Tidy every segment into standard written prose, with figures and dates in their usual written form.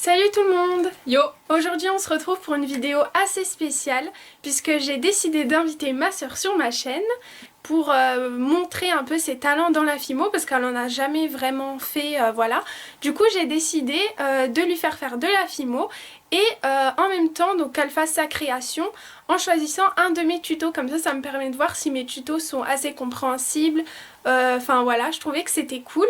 Salut tout le monde! Yo! Aujourd'hui on se retrouve pour une vidéo assez spéciale puisque j'ai décidé d'inviter ma soeur sur ma chaîne pour montrer un peu ses talents dans la Fimo parce qu'elle en a jamais vraiment fait, voilà. Du coup j'ai décidé de lui faire de la Fimo et en même temps donc qu'elle fasse sa création en choisissant un de mes tutos, comme ça me permet de voir si mes tutos sont assez compréhensibles. Enfin voilà, je trouvais que c'était cool.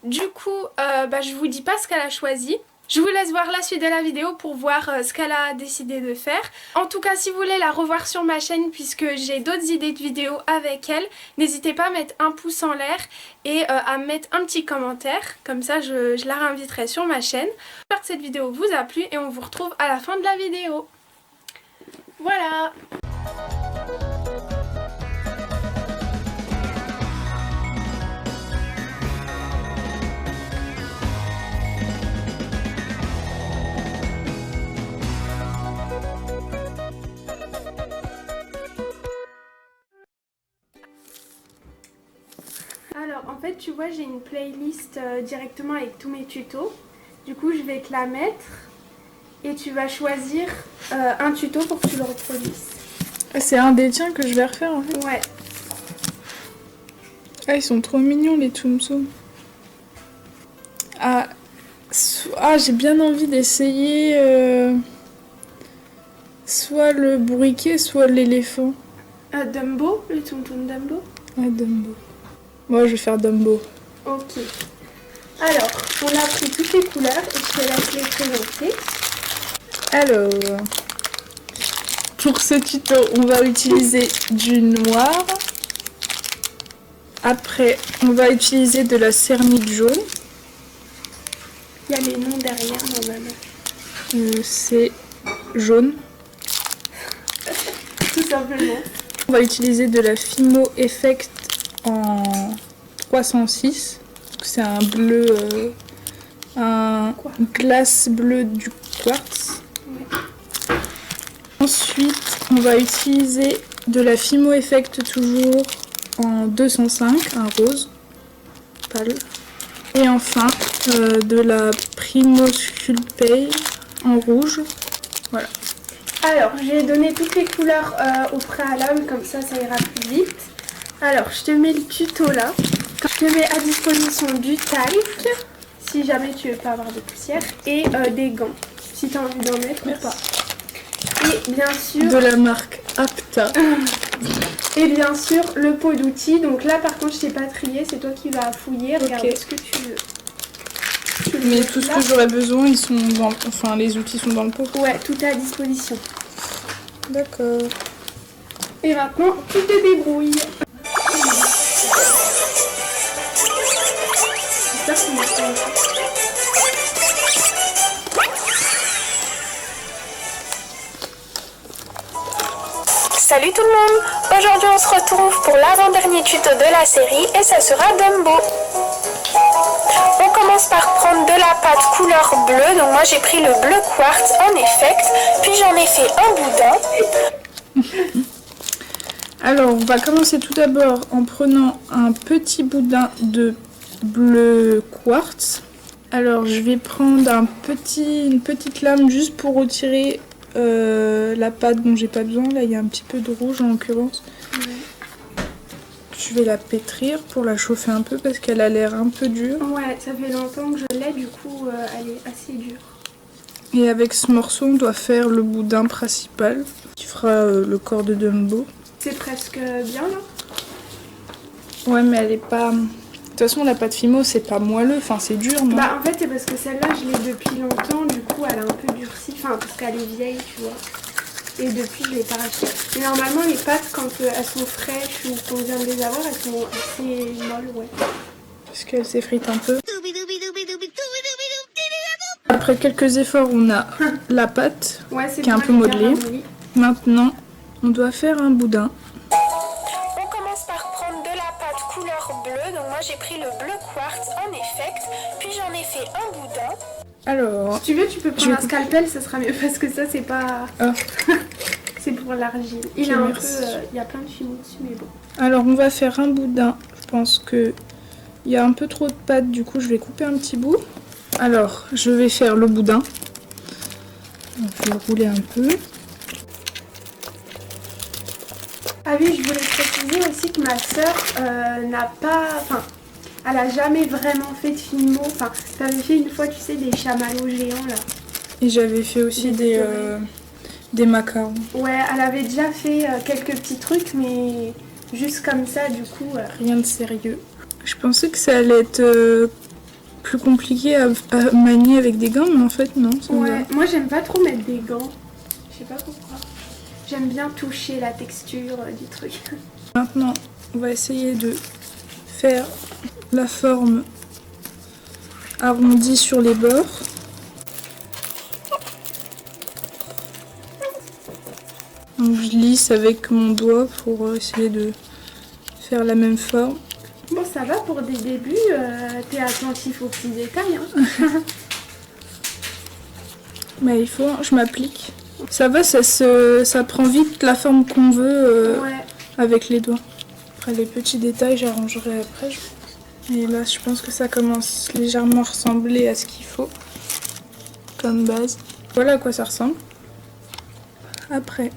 Du coup je vous dis pas ce qu'elle a choisi. Je vous laisse voir la suite de la vidéo pour voir ce qu'elle a décidé de faire. En tout cas, si vous voulez la revoir sur ma chaîne, puisque j'ai d'autres idées de vidéos avec elle, n'hésitez pas à mettre un pouce en l'air et à mettre un petit commentaire. Comme ça, je la réinviterai sur ma chaîne. J'espère que cette vidéo vous a plu et on vous retrouve à la fin de la vidéo. Voilà! Alors en fait tu vois j'ai une playlist directement avec tous mes tutos. Du coup je vais te la mettre et tu vas choisir un tuto pour que tu le reproduises. C'est un des tiens que je vais refaire en fait. Ouais. Ah ils sont trop mignons les Tsum Tsum. Ah j'ai bien envie d'essayer soit le bourriquet soit l'éléphant. Dumbo, le Tsum Tsum Dumbo. Ah Dumbo. Moi je vais faire Dumbo. Ok. Alors, on a pris toutes les couleurs et je te laisse les présenter. Alors, pour ce tuto, on va utiliser du noir. Après, on va utiliser de la céramique jaune. Il y a les noms derrière normalement. C'est jaune. Tout simplement. On va utiliser de la Fimo Effect en 306. C'est un bleu, un glace bleu du quartz. Ouais. Ensuite, on va utiliser de la Fimo Effect toujours en 205, un rose pâle. Et enfin, de la Primo Sculpey en rouge. Voilà. Alors, j'ai donné toutes les couleurs au préalable, comme ça ira plus vite. Alors, je te mets le tuto là. Je te mets à disposition du talc, si jamais tu veux pas avoir de poussière, et des gants, si tu as envie d'en mettre ou pas. Et bien sûr... De la marque Apta. Et bien sûr, le pot d'outils. Donc là, par contre, je t'ai pas trié, c'est toi qui vas fouiller, regarder ce que tu veux. Mais tout ce que j'aurais besoin, ils sont dans... Enfin, les outils sont dans le pot. Ouais, tout est à disposition. D'accord. Et maintenant, tu te débrouilles. Salut tout le monde! Aujourd'hui on se retrouve pour l'avant-dernier tuto de la série et ça sera Dumbo. On commence par prendre de la pâte couleur bleue, donc moi j'ai pris le bleu quartz en effect, puis j'en ai fait un boudin. Alors on va commencer tout d'abord en prenant un petit boudin de bleu quartz. Alors je vais prendre une petite lame juste pour retirer la pâte dont j'ai pas besoin. Là il y a un petit peu de rouge en l'occurrence. Ouais. Je vais la pétrir pour la chauffer un peu parce qu'elle a l'air un peu dure. Ouais, ça fait longtemps que je l'ai, du coup elle est assez dure. Et avec ce morceau on doit faire le boudin principal qui fera le corps de Dumbo. C'est presque bien là. Ouais mais elle est pas... De toute façon la pâte Fimo c'est pas moelleux, enfin c'est dur non? Bah en fait c'est parce que celle-là je l'ai depuis longtemps, du coup elle a un peu durci, enfin parce qu'elle est vieille tu vois. Et depuis je l'ai pas racheté. Mais normalement les pâtes quand elles sont fraîches ou qu'on vient de les avoir, elles sont assez molles, ouais. Parce qu'elle s'effrite un peu. Après quelques efforts on a la pâte ouais, qui est un peu modelée. Maintenant on doit faire un boudin. On commence par prendre de la pâte couleur bleue, donc moi j'ai pris le bleu quartz en effect, puis j'en ai fait un boudin. Alors... Si tu veux tu peux prendre un scalpel, ça sera mieux parce que ça c'est pas... Ah. C'est pour l'argile. Il a un peu... il y a plein de fumée dessus mais bon. Alors on va faire un boudin. Je pense que il y a un peu trop de pâte, du coup je vais couper un petit bout. Alors je vais faire le boudin. On va le rouler un peu. Ah oui, je voulais préciser aussi que ma sœur n'a pas... Enfin, elle a jamais vraiment fait de Fimo. Enfin, t'avais fait une fois, tu sais, des chamallows géants là. Et j'avais fait aussi des macarons. Ouais, elle avait déjà fait quelques petits trucs, mais juste comme ça, du coup... Rien de sérieux. Je pensais que ça allait être plus compliqué à manier avec des gants, mais en fait non. Ouais, moi j'aime pas trop mettre des gants. Je sais pas pourquoi. J'aime bien toucher la texture du truc. Maintenant, on va essayer de faire la forme arrondie sur les bords. Donc je lisse avec mon doigt pour essayer de faire la même forme. Bon, ça va pour des débuts, t'es attentif aux petits détails. Hein. Mais il faut, je m'applique. Ça va, ça prend vite la forme qu'on veut Ouais. avec les doigts. Après les petits détails, j'arrangerai après. Et là, je pense que ça commence légèrement à ressembler à ce qu'il faut comme base. Voilà à quoi ça ressemble. Après.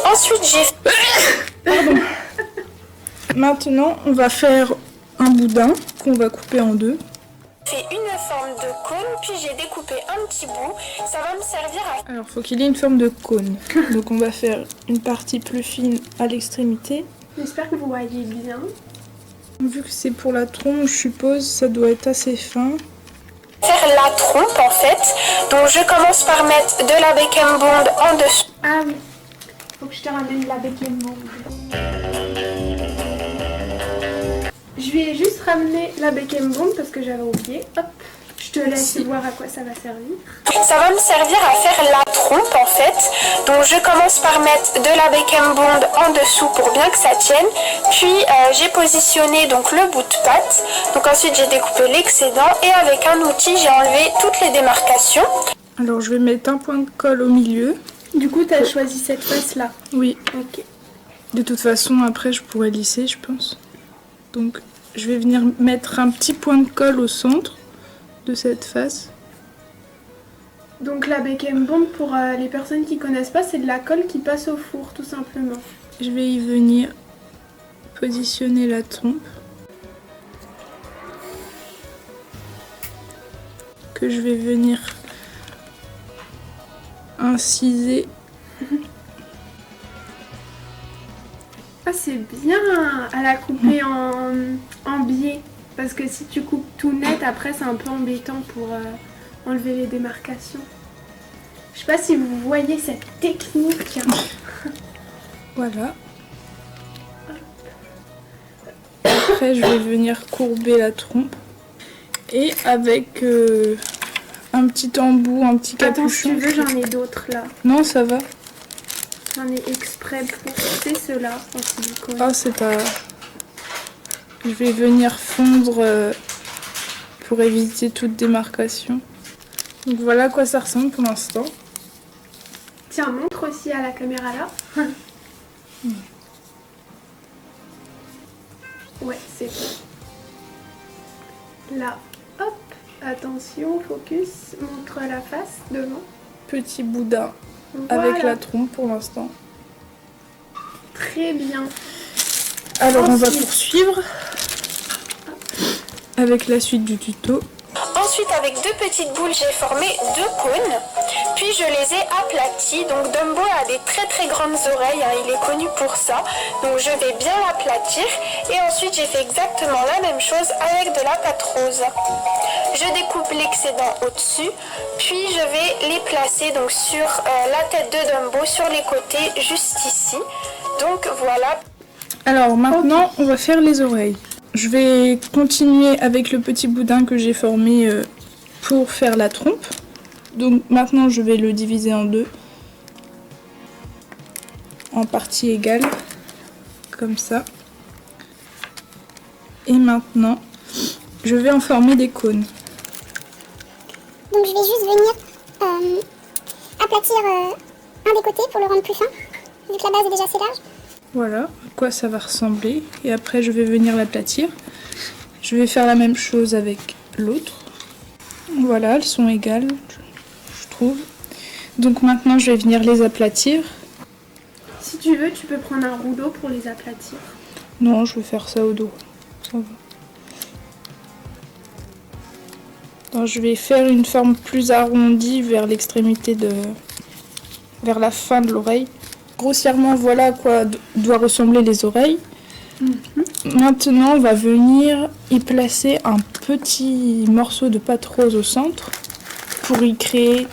Ensuite, j'ai Pardon. Maintenant, on va faire un boudin qu'on va couper en deux. fait une forme de cône, puis j'ai découpé un petit bout. Ça va me servir à... Alors, faut qu'il ait une forme de cône. Donc, on va faire une partie plus fine à l'extrémité. J'espère que vous voyez bien. Vu que c'est pour la trompe, je suppose, ça doit être assez fin. faire la trompe en fait. Donc je commence par mettre de la Bake Bond en dessous. Ah oui, faut que je te ramène la Bake Bond. Je vais juste ramener la Bake Bond parce que j'avais oublié. Hop, je te laisse voir à quoi ça va servir. Ça va me servir à faire la trompe en fait. Donc je commence par mettre de la Bake Bond en dessous pour bien que ça tienne. Puis j'ai positionné donc le bout de pâte. Donc ensuite j'ai découpé l'excédent et avec un outil j'ai enlevé toutes les démarcations. Alors, je vais mettre un point de colle au milieu. Du coup, t'as choisi cette face là. Oui. Ok. De toute façon, après, je pourrais lisser, je pense. Donc, je vais venir mettre un petit point de colle au centre de cette face. Donc la Bake Bond, pour les personnes qui connaissent pas, c'est de la colle qui passe au four, tout simplement. Je vais y venir positionner la trompe. Que je vais venir inciser. Ah, c'est bien à la couper en biais. Parce que si tu coupes tout net, après c'est un peu embêtant pour enlever les démarcations. Je sais pas si vous voyez cette technique. Voilà. Après, je vais venir courber la trompe. Et avec un petit embout, un petit Attends, si capuchon. tu veux, j'en ai d'autres là. Non, ça va. J'en ai exprès pour ceux-là en silicone. Ah, c'est pas... Je vais venir fondre pour éviter toute démarcation. Donc voilà à quoi ça ressemble pour l'instant. Tiens, montre aussi à la caméra là. Ouais, c'est bon. Là, hop, attention, focus, montre la face devant. Petit boudin Voilà. avec la trompe pour l'instant. Très bien. Alors on va Ensuite. poursuivre avec la suite du tuto. Ensuite avec deux petites boules j'ai formé deux cônes. Puis je les ai aplatis. Donc Dumbo a des très très grandes oreilles, hein, il est connu pour ça. Donc je vais bien l'aplatir. Et ensuite j'ai fait exactement la même chose avec de la pâte rose. Je découpe l'excédent au-dessus. Puis je vais les placer donc sur la tête de Dumbo, sur les côtés, juste ici. Donc voilà. Alors maintenant on va faire les oreilles. Je vais continuer avec le petit boudin que j'ai formé pour faire la trompe. Donc maintenant je vais le diviser en deux, en parties égales, comme ça. Et maintenant je vais en former des cônes. Donc je vais juste venir aplatir un des côtés pour le rendre plus fin, vu que la base est déjà assez large. Voilà à quoi ça va ressembler. Et après je vais venir l'aplatir. Je vais faire la même chose avec l'autre. Voilà, elles sont égales, je trouve. Donc maintenant je vais venir les aplatir. Si tu veux, tu peux prendre un rouleau pour les aplatir. Non, je vais faire ça au dos. Ça va. Donc, je vais faire une forme plus arrondie vers l'extrémité vers la fin de l'oreille. Grossièrement, voilà à quoi doit ressembler les oreilles. Maintenant, on va venir y placer un petit morceau de pâte rose au centre pour y créer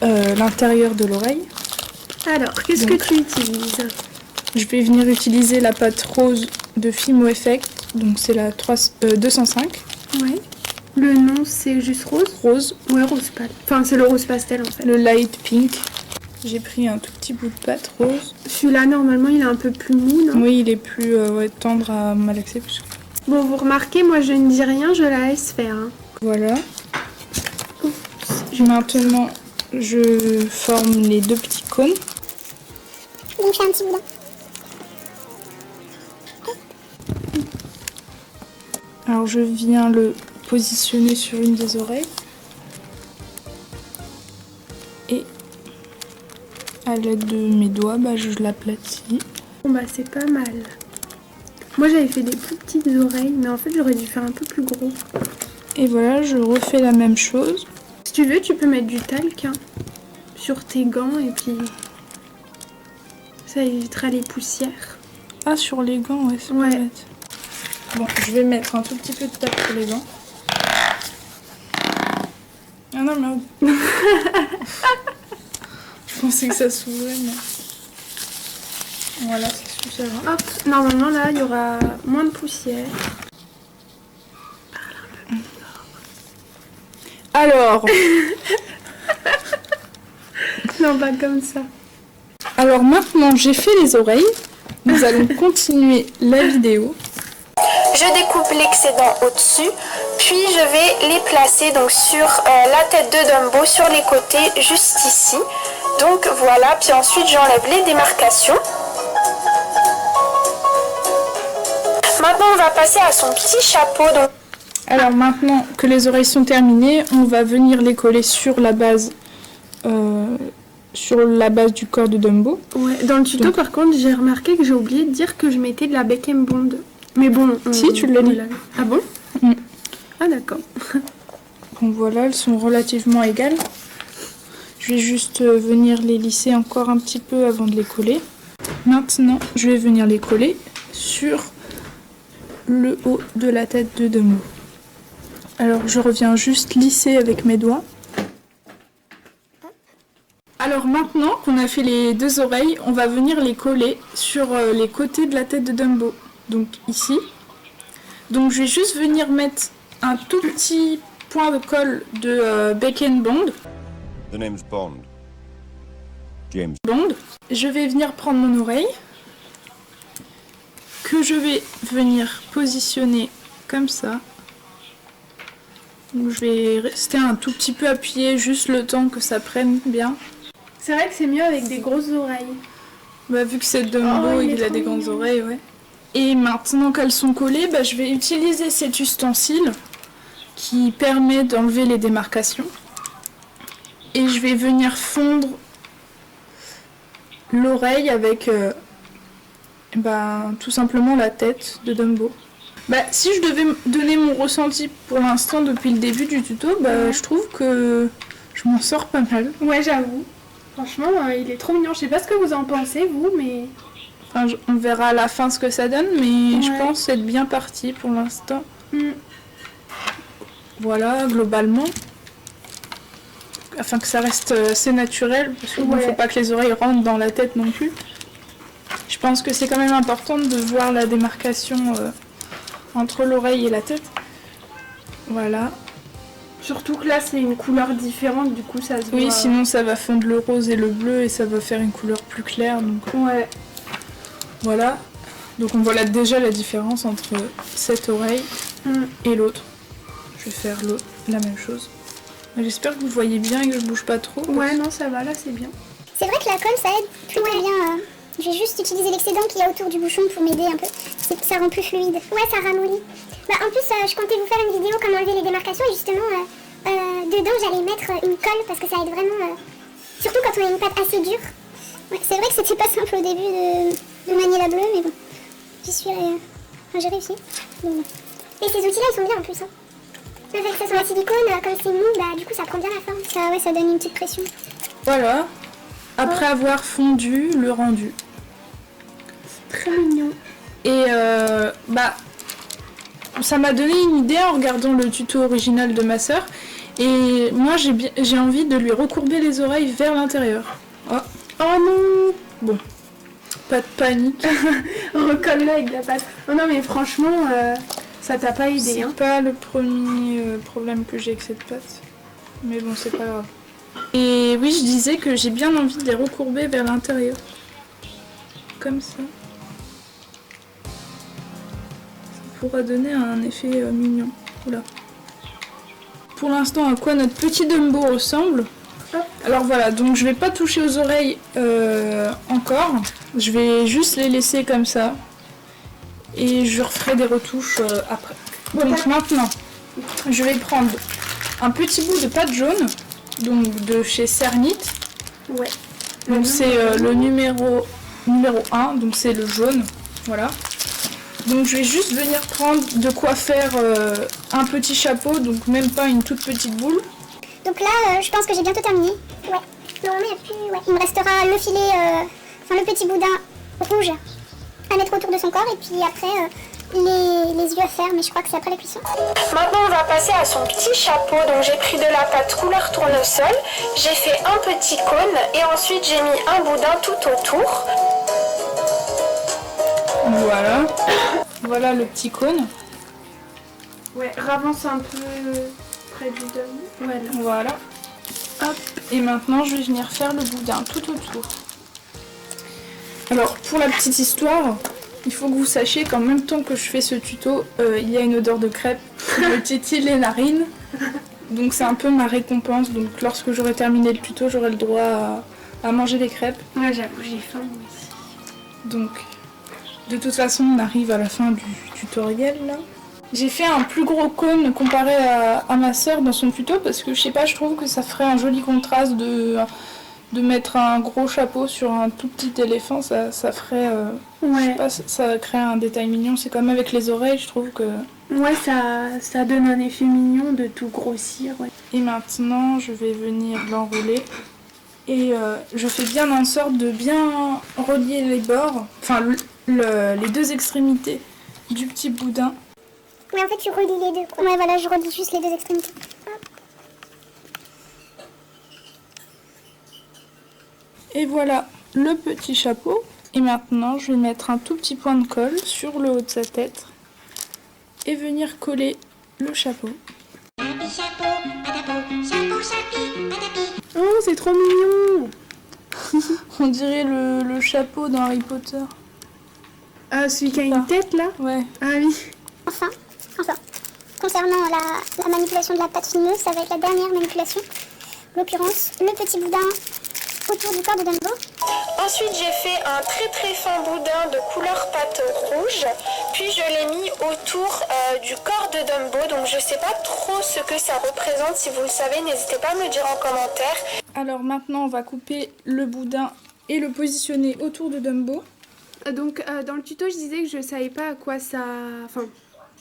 l'intérieur de l'oreille. Alors, qu'est-ce que tu utilises? Je vais venir utiliser la pâte rose de Fimo Effect, donc c'est la 205. Ouais. Le nom c'est juste rose? Rose. Ouais, rose pâle. Enfin, c'est le rose pastel en fait. Le light pink. J'ai pris un tout petit bout de pâte rose. Celui-là, normalement, il est un peu plus mou, non? Oui, il est plus tendre à malaxer. Bon, vous remarquez, moi je ne dis rien, je la laisse faire. Hein. Voilà. Maintenant, je forme les deux petits cônes. Donc je fais un petit boudin. Alors je viens le positionner sur une des oreilles. Et à l'aide de mes doigts, je l'aplatis. Bon bah c'est pas mal. Moi j'avais fait des plus petites oreilles, mais en fait j'aurais dû faire un peu plus gros. Et voilà, je refais la même chose. Si tu veux, tu peux mettre du talc sur tes gants et puis ça évitera les poussières. Ah, sur les gants, ouais, c'est pas bête. Bon, je vais mettre un tout petit peu de talc sur les gants. Ah non, merde. Je pensais que ça s'ouvrait, mais... Voilà, ça suffira. Hop, normalement là, il y aura moins de poussière. Alors... Non, pas comme ça. Alors maintenant, j'ai fait les oreilles. Nous allons continuer la vidéo. Je découpe l'excédent au-dessus, puis je vais les placer donc sur la tête de Dumbo, sur les côtés, juste ici. Donc voilà, puis ensuite j'enlève les démarcations. Maintenant on va passer à son petit chapeau. Donc... Alors maintenant que les oreilles sont terminées, on va venir les coller sur la base du corps de Dumbo. Ouais, dans le tuto par contre j'ai remarqué que j'ai oublié de dire que je mettais de la Bec & Bond. Mais bon, si tu l'as dit. Ah bon? Ah d'accord. Donc voilà, elles sont relativement égales. Je vais juste venir les lisser encore un petit peu avant de les coller. Maintenant, je vais venir les coller sur le haut de la tête de Dumbo. Alors je reviens juste lisser avec mes doigts. Alors maintenant qu'on a fait les deux oreilles, on va venir les coller sur les côtés de la tête de Dumbo. Donc ici. Donc je vais juste venir mettre un tout petit point de colle de Bec & Bond. The name's Bond. James. Bond. Je vais venir prendre mon oreille que je vais venir positionner comme ça. Donc je vais rester un tout petit peu appuyé, juste le temps que ça prenne bien. C'est vrai que c'est mieux avec des grosses oreilles. Bah, vu que c'est Dumbo et qu'il a des grandes oreilles, ouais. Et maintenant qu'elles sont collées, je vais utiliser cet ustensile qui permet d'enlever les démarcations. Et je vais venir fondre l'oreille avec tout simplement la tête de Dumbo. Si je devais donner mon ressenti pour l'instant depuis le début du tuto, je trouve que je m'en sors pas mal. Ouais, j'avoue. Franchement, il est trop mignon. Je sais pas ce que vous en pensez, vous, mais... Enfin, on verra à la fin ce que ça donne, mais je pense être bien parti pour l'instant. Voilà, globalement. Afin que ça reste assez naturel, parce qu'il ne faut pas que les oreilles rentrent dans la tête non plus. Je pense que c'est quand même important de voir la démarcation entre l'oreille et la tête. Voilà. Surtout que là, c'est une couleur différente, du coup, ça se voit... Oui, sinon ça va fondre le rose et le bleu et ça va faire une couleur plus claire. Donc... Ouais. Voilà. Donc on voit là déjà la différence entre cette oreille et l'autre. Je vais faire la même chose. J'espère que vous voyez bien et que je bouge pas trop. Ouais, non, ça va, là, c'est bien. C'est vrai que la colle, ça aide plutôt bien. Je vais juste utiliser l'excédent qu'il y a autour du bouchon pour m'aider un peu. Ça rend plus fluide. Ouais, ça ramollit. En plus, je comptais vous faire une vidéo comment enlever les démarcations et justement, dedans, j'allais mettre une colle parce que ça aide vraiment Surtout quand on a une pâte assez dure. Ouais, c'est vrai que c'était pas simple au début de manier la bleue, mais bon. J'y suis allée. Enfin, j'ai réussi. Donc, bon. Et ces outils-là, ils sont bien en plus. Hein. Le fait que ça soit en silicone, comme c'est mou, bah du coup ça prend bien la forme. Ça, ouais, ça donne une petite pression. Voilà. Après avoir fondu le rendu. Très mignon. Et bah, ça m'a donné une idée en regardant le tuto original de ma sœur. Et moi, j'ai envie de lui recourber les oreilles vers l'intérieur. Oh. Oh non. Bon, pas de panique. Recolle-le avec la pâte. Oh non, mais franchement, ça t'a pas aidé. C'est Hein. pas le premier problème que j'ai avec cette pâte. Mais bon, c'est pas grave. Et oui, je disais que j'ai bien envie de les recourber vers l'intérieur. Comme ça. Ça pourra donner un effet mignon. Oula. Pour l'instant, à quoi notre petit Dumbo ressemble. Alors voilà, donc je vais pas toucher aux oreilles encore. Je vais juste les laisser comme ça. Et je referai des retouches après. Donc maintenant, je vais prendre un petit bout de pâte jaune, donc de chez Cernit. Ouais. Donc c'est le numéro 1, donc c'est le jaune. Voilà. Donc je vais juste venir prendre de quoi faire un petit chapeau, donc même pas une toute petite boule. Donc là, je pense que j'ai bientôt terminé. Ouais. Non, mais plus. Ouais. Il me restera le filet, enfin le petit boudin rouge à mettre autour de son corps et puis après les yeux à faire, mais je crois que c'est après la cuisson. Maintenant, on va passer à son petit chapeau. Donc, j'ai pris de la pâte couleur tournesol. J'ai fait un petit cône et ensuite j'ai mis un boudin tout autour. Voilà. Voilà le petit cône. Ouais, ravance un peu près du dôme. Voilà. Hop. Et maintenant, je vais venir faire le boudin tout autour. Alors, pour la petite histoire, il faut que vous sachiez qu'en même temps que je fais ce tuto, il y a une odeur de crêpe qui me titille les narines. Donc c'est un peu ma récompense. Donc lorsque j'aurai terminé le tuto, j'aurai le droit à manger des crêpes. Ouais, j'avoue, j'ai faim moi aussi. Donc, de toute façon, on arrive à la fin du tutoriel là. J'ai fait un plus gros cône comparé à ma soeur dans son tuto parce que je sais pas, je trouve que ça ferait un joli contraste de mettre un gros chapeau sur un tout petit éléphant, ça ferait... je sais pas, ça crée un détail mignon. C'est comme avec les oreilles, je trouve que... Ouais, ça donne un effet mignon de tout grossir. Ouais. Et maintenant, je vais venir l'enrouler. Et je fais bien en sorte de bien relier les bords, enfin les deux extrémités du petit boudin. Ouais, en fait, tu relis les deux, quoi. Ouais, voilà, je relis juste les deux extrémités. Hop. Et voilà le petit chapeau. Et maintenant, je vais mettre un tout petit point de colle sur le haut de sa tête et venir coller le chapeau. Oh, c'est trop mignon. On dirait le chapeau dans Harry Potter. Ah, celui qui a une tête là. Ouais. Ah oui. Enfin, concernant la manipulation de la pâte fineuse, ça va être la dernière manipulation. En l'occurrence, le petit boudin autour du corps de Dumbo. Ensuite, j'ai fait un très très fin boudin de couleur pâte rouge. Puis je l'ai mis autour du corps de Dumbo. Donc je sais pas trop ce que ça représente. Si vous le savez, n'hésitez pas à me le dire en commentaire. Alors maintenant, on va couper le boudin et le positionner autour de Dumbo. Donc dans le tuto, je disais que je savais pas à quoi ça... Enfin,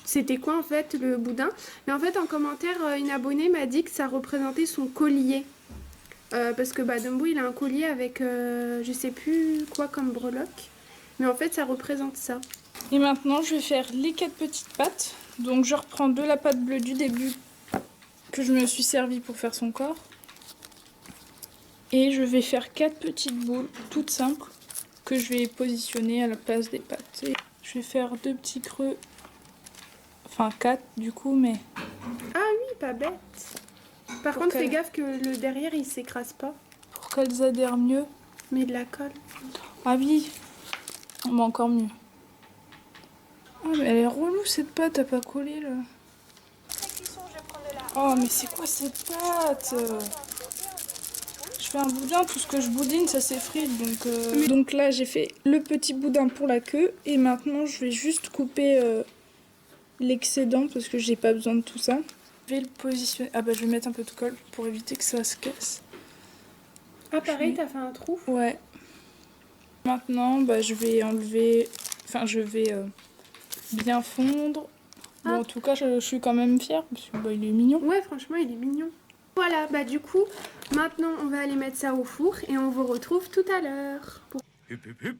c'était quoi en fait le boudin. Mais en fait, en commentaire, une abonnée m'a dit que ça représentait son collier. Parce que Dumbo, il a un collier avec je sais plus quoi comme breloque. Mais en fait, ça représente ça. Et maintenant, je vais faire les 4 petites pattes. Donc je reprends de la pâte bleue du début que je me suis servi pour faire son corps. Et je vais faire 4 petites boules toutes simples que je vais positionner à la place des pattes. Et je vais faire 2 petits creux, enfin 4 du coup, mais... Ah oui, pas bête. Par contre, fais gaffe que le derrière, il s'écrase pas. Pour qu'elles adhèrent mieux. Mais de la colle. Ah oui, mais encore mieux. Ah mais elle est relou cette pâte, t'as pas collé là. Oh mais c'est quoi cette pâte? Je fais un boudin, tout ce que je boudine ça s'effrite donc... Donc là j'ai fait le petit boudin pour la queue et maintenant je vais juste couper l'excédent parce que j'ai pas besoin de tout ça. Je vais le positionner... Ah bah je vais mettre un peu de colle pour éviter que ça se casse. Ah pareil, t'as fait un trou? Ouais. Maintenant, bah, je vais enlever... Enfin, je vais bien fondre. Bon, en tout cas, je suis quand même fière parce que bah, il est mignon. Ouais, franchement, il est mignon. Voilà, bah du coup, maintenant on va aller mettre ça au four et on vous retrouve tout à l'heure. Hup, hup, hup.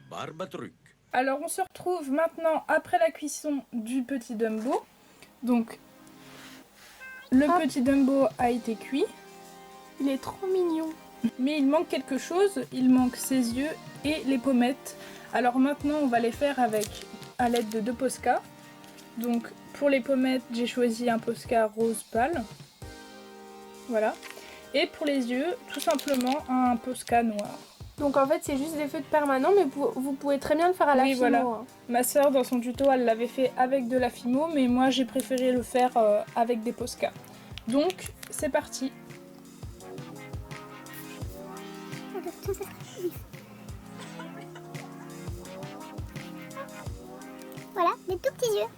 Barbatruc. Alors, on se retrouve maintenant après la cuisson du petit Dumbo. Donc, le petit Dumbo a été cuit. Il est trop mignon. Mais il manque quelque chose, il manque ses yeux et les pommettes. Alors maintenant on va les faire à l'aide de 2 Posca. Donc pour les pommettes j'ai choisi un Posca rose pâle. Voilà. Et pour les yeux tout simplement un Posca noir. Donc en fait c'est juste des feutres permanents mais vous pouvez très bien le faire à la Oui, fimo. voilà. Hein. Ma soeur dans son tuto elle l'avait fait avec de la fimo mais moi j'ai préféré le faire avec des Posca. Donc c'est parti. Voilà, des tout petits yeux.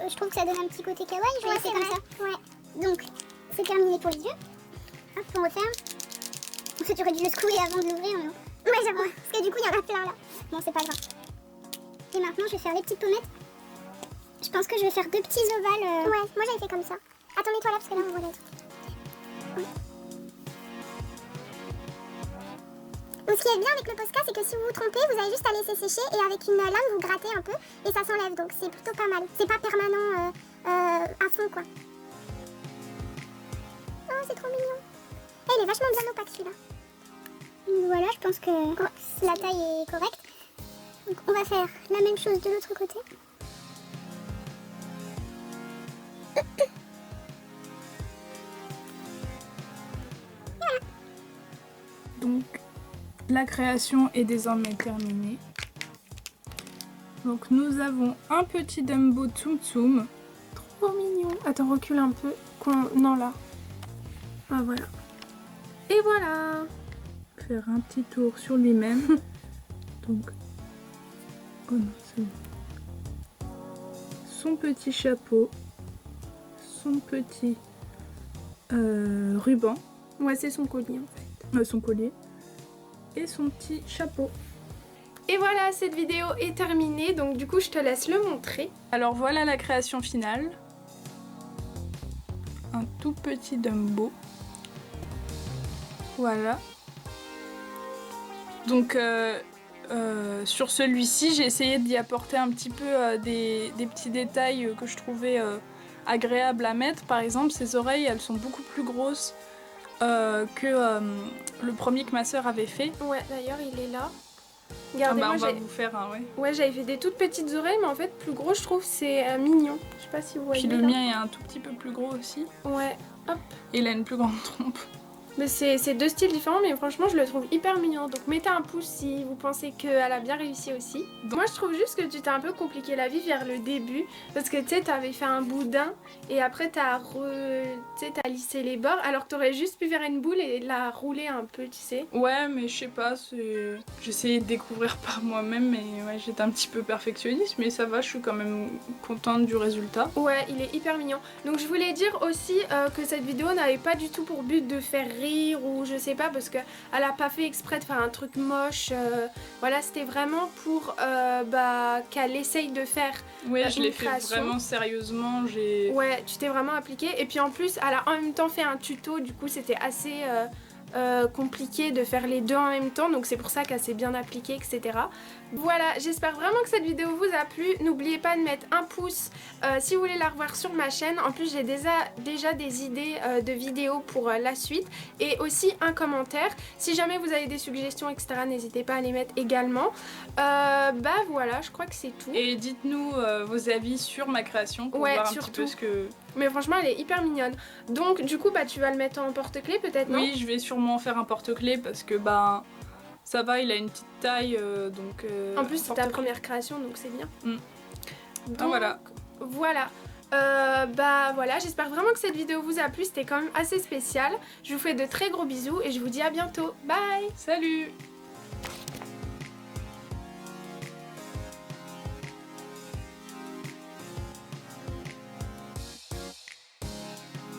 Je trouve que ça donne un petit côté kawaii, je vais laisser comme ça. Ouais. Donc, c'est terminé pour les yeux. Hop, on referme. En fait, j'aurais dû le secouer avant de l'ouvrir. Mais... Ouais, j'avoue. Parce que du coup, il y en a plein là. Bon, c'est pas grave. Et maintenant, je vais faire les petites pommettes. Je pense que je vais faire 2 petits ovales. Ouais, moi j'avais fait comme ça. Attends, mets-toi là, parce que là, on voit les trucs. Ouais. Donc, ce qui est bien avec le Posca, c'est que si vous vous trompez, vous avez juste à laisser sécher et avec une lame, vous grattez un peu et ça s'enlève. Donc, c'est plutôt pas mal. C'est pas permanent à fond, quoi. Oh, c'est trop mignon. Et il est vachement bien opaque, celui-là. Voilà, je pense que la taille est correcte. Donc, on va faire la même chose de l'autre côté. Donc la création est désormais terminée. Donc nous avons un petit Dumbo Tsum Tsum. Trop mignon. Attends, recule un peu. Non, là. Ah, voilà. Et voilà. Faire un petit tour sur lui-même. Donc, oh non, c'est bon. Son petit chapeau. Son petit ruban. Ouais, c'est son collier en fait. Son collier. Et son petit chapeau. Et voilà, cette vidéo est terminée, donc du coup je te laisse le montrer. Alors voilà la création finale. Un tout petit Dumbo. Voilà. Donc sur celui-ci, j'ai essayé d'y apporter un petit peu des petits détails que je trouvais agréables à mettre. Par exemple, ses oreilles, elles sont beaucoup plus grosses que le premier que ma soeur avait fait. Ouais, d'ailleurs il est là. Regardez, Regardez, on va vous faire un, ouais. Ouais, j'avais fait des toutes petites oreilles, mais en fait plus gros je trouve c'est mignon. Je sais pas si vous voyez. Puis le là. mien est un tout petit peu plus gros aussi. Ouais, hop. Et il a une plus grande trompe. Mais c'est 2 styles différents, mais franchement je le trouve hyper mignon. Donc mettez un pouce si vous pensez qu'elle a bien réussi aussi. Donc, moi je trouve juste que tu t'es un peu compliqué la vie vers le début. Parce que tu sais, t'avais fait un boudin et après t'as lissé les bords. Alors que t'aurais juste pu faire une boule et la rouler un peu, tu sais. Ouais, mais je sais pas, j'essayais de découvrir par moi-même, mais ouais, j'étais un petit peu perfectionniste, mais ça va, je suis quand même contente du résultat. Ouais, il est hyper mignon. Donc je voulais dire aussi que cette vidéo n'avait pas du tout pour but de faire rire ou je sais pas, parce qu'elle a pas fait exprès de faire un truc moche. Voilà, c'était vraiment pour qu'elle essaye de faire Ouais, je l'ai fait création. vraiment sérieusement. Ouais, tu t'es vraiment appliquée. Et puis en plus, elle a en même temps fait un tuto, du coup c'était assez compliqué de faire les deux en même temps, donc c'est pour ça qu'elle s'est bien appliquée, etc. Voilà, j'espère vraiment que cette vidéo vous a plu. N'oubliez pas de mettre un pouce si vous voulez la revoir sur ma chaîne. En plus j'ai déjà des idées de vidéos pour la suite, et aussi un commentaire. Si jamais vous avez des suggestions, etc., n'hésitez pas à les mettre également. Voilà, je crois que c'est tout. Et dites-nous vos avis sur ma création pour Ouais, voir un surtout. petit peu ce que... Mais franchement elle est hyper mignonne. Donc du coup tu vas le mettre en porte-clés peut-être, non? Oui, je vais sûrement faire un porte-clés parce que ça va, il a une petite taille, donc... En plus c'est ta première création, donc c'est bien. Donc, voilà. Voilà. Voilà, j'espère vraiment que cette vidéo vous a plu, c'était quand même assez spécial. Je vous fais de très gros bisous et je vous dis à bientôt. Bye! Salut!